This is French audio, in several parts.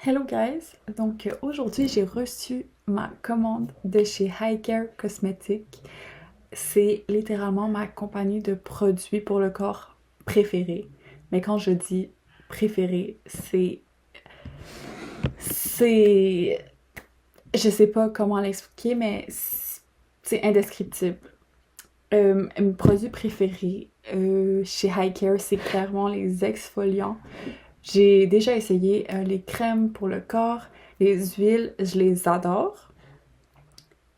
Hello guys! Donc aujourd'hui j'ai reçu ma commande de chez Highcare Cosmetics. C'est littéralement ma compagnie de produits pour le corps préférée. Mais quand je dis préférée, c'est je sais pas comment l'expliquer, mais c'est indescriptible. Mes produits préférés chez Highcare, c'est clairement les exfoliants. J'ai déjà essayé les crèmes pour le corps, les huiles, je les adore.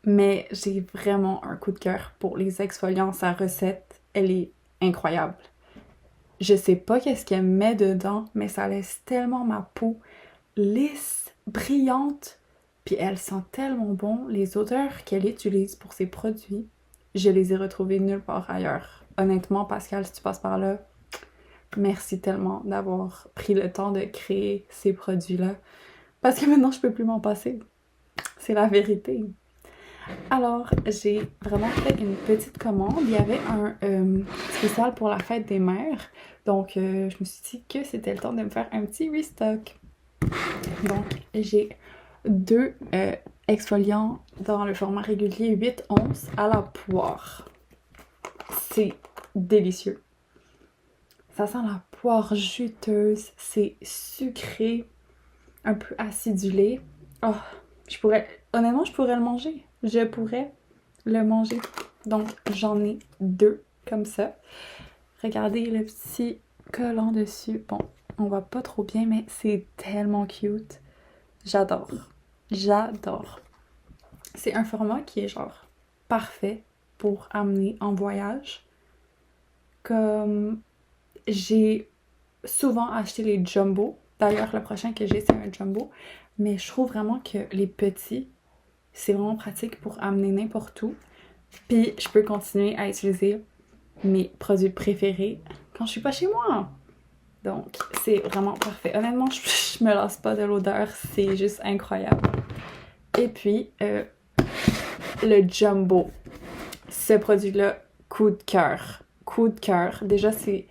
Mais j'ai vraiment un coup de cœur pour les exfoliants. Sa recette, elle est incroyable. Je sais pas qu'est-ce qu'elle met dedans, mais ça laisse tellement ma peau lisse, brillante, puis elle sent tellement bon. Les odeurs qu'elle utilise pour ses produits, je les ai retrouvées nulle part ailleurs. Honnêtement, Pascal, si tu passes par là, merci tellement d'avoir pris le temps de créer ces produits-là. Parce que maintenant, je peux plus m'en passer. C'est la vérité. Alors, j'ai vraiment fait une petite commande. Il y avait un spécial pour la fête des mères. Donc, je me suis dit que c'était le temps de me faire un petit restock. Donc, j'ai deux exfoliants dans le format régulier 8 onces à la poire. C'est délicieux. Ça sent la poire juteuse, c'est sucré, un peu acidulé. Oh, honnêtement, je pourrais le manger. Je pourrais le manger. Donc, j'en ai deux comme ça. Regardez le petit collant dessus. Bon, on voit pas trop bien, mais c'est tellement cute. J'adore. J'adore. C'est un format qui est genre parfait pour amener en voyage. Comme j'ai souvent acheté les jumbo. D'ailleurs, le prochain que j'ai, c'est un jumbo. Mais je trouve vraiment que les petits, c'est vraiment pratique pour amener n'importe où. Puis, je peux continuer à utiliser mes produits préférés quand je suis pas chez moi. Donc, c'est vraiment parfait. Honnêtement, je me lasse pas de l'odeur. C'est juste incroyable. Et puis, le jumbo. Ce produit-là, coup de cœur. Coup de cœur. Déjà, c'est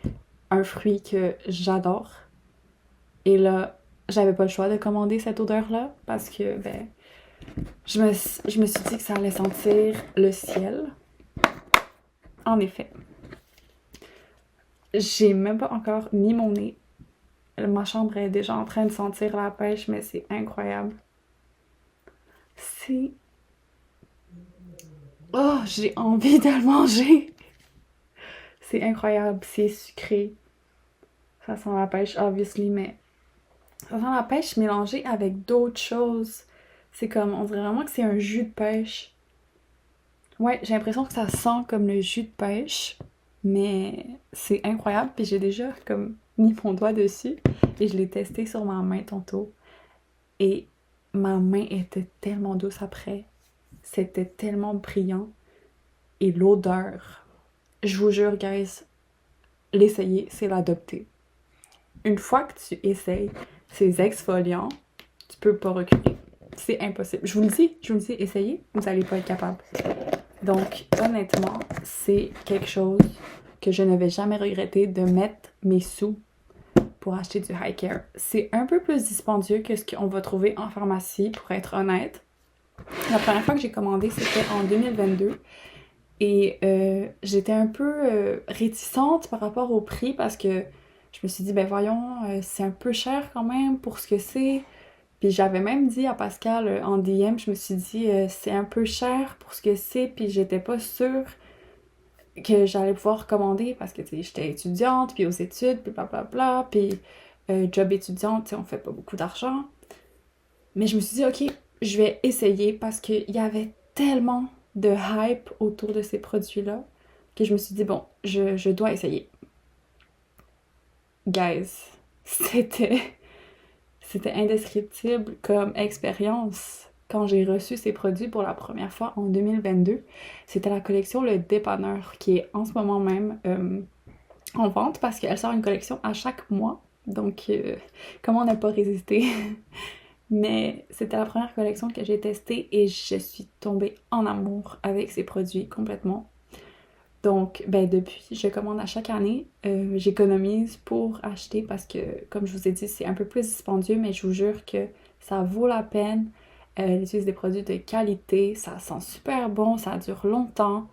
un fruit que j'adore. Et là, j'avais pas le choix de commander cette odeur-là parce que, ben, je me suis dit que ça allait sentir le ciel. En effet. J'ai même pas encore mis mon nez. Ma chambre est déjà en train de sentir la pêche, mais c'est incroyable. C'est... Oh, j'ai envie de le manger! C'est incroyable, c'est sucré. Ça sent la pêche, obviously, mais ça sent la pêche mélangée avec d'autres choses. C'est comme, on dirait vraiment que c'est un jus de pêche. Ouais, j'ai l'impression que ça sent comme le jus de pêche, mais c'est incroyable. Puis j'ai déjà comme mis mon doigt dessus et je l'ai testé sur ma main tantôt. Et ma main était tellement douce après. C'était tellement brillant. Et l'odeur, je vous jure, guys, l'essayer, c'est l'adopter. Une fois que tu essayes ces exfoliants, tu peux pas reculer. C'est impossible. Je vous le dis, essayez, vous allez pas être capable. Donc, honnêtement, c'est quelque chose que je ne vais jamais regretter de mettre mes sous pour acheter du Highcare. C'est un peu plus dispendieux que ce qu'on va trouver en pharmacie, pour être honnête. La première fois que j'ai commandé, c'était en 2022. Et j'étais un peu réticente par rapport au prix parce que je me suis dit, ben voyons, c'est un peu cher quand même pour ce que c'est. Puis j'avais même dit à Pascal en DM, je me suis dit, c'est un peu cher pour ce que c'est, puis j'étais pas sûre que j'allais pouvoir commander parce que, tu sais, j'étais étudiante, puis aux études, puis blablabla, puis job étudiante, tu sais, on fait pas beaucoup d'argent. Mais je me suis dit, ok, je vais essayer parce qu'il y avait tellement de hype autour de ces produits-là que je me suis dit, bon, je dois essayer. Guys, c'était c'était indescriptible comme expérience quand j'ai reçu ces produits pour la première fois en 2022. C'était la collection Le Dépanneur qui est en ce moment même en vente parce qu'elle sort une collection à chaque mois. Donc, comment ne pas résister? Mais c'était la première collection que j'ai testée et je suis tombée en amour avec ces produits complètement. Donc, ben depuis, je commande à chaque année. J'économise pour acheter parce que, comme je vous ai dit, c'est un peu plus dispendieux, mais je vous jure que ça vaut la peine. Ils utilisent des produits de qualité, ça sent super bon, ça dure longtemps.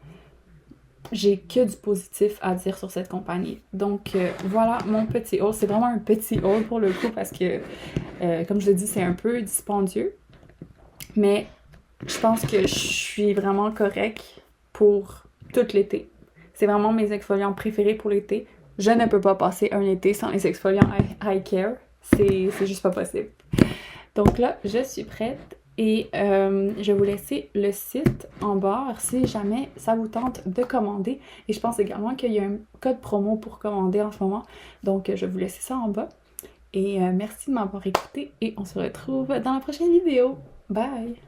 J'ai que du positif à dire sur cette compagnie. Donc voilà mon petit haul. C'est vraiment un petit haul pour le coup parce que, comme je l'ai dit, c'est un peu dispendieux. Mais je pense que je suis vraiment correcte pour tout l'été. C'est vraiment mes exfoliants préférés pour l'été. Je ne peux pas passer un été sans les exfoliants Eye Care. C'est juste pas possible. Donc là, je suis prête et je vais vous laisser le site en barre si jamais ça vous tente de commander. Et je pense également qu'il y a un code promo pour commander en ce moment. Donc je vais vous laisser ça en bas. Et merci de m'avoir écouté et on se retrouve dans la prochaine vidéo. Bye!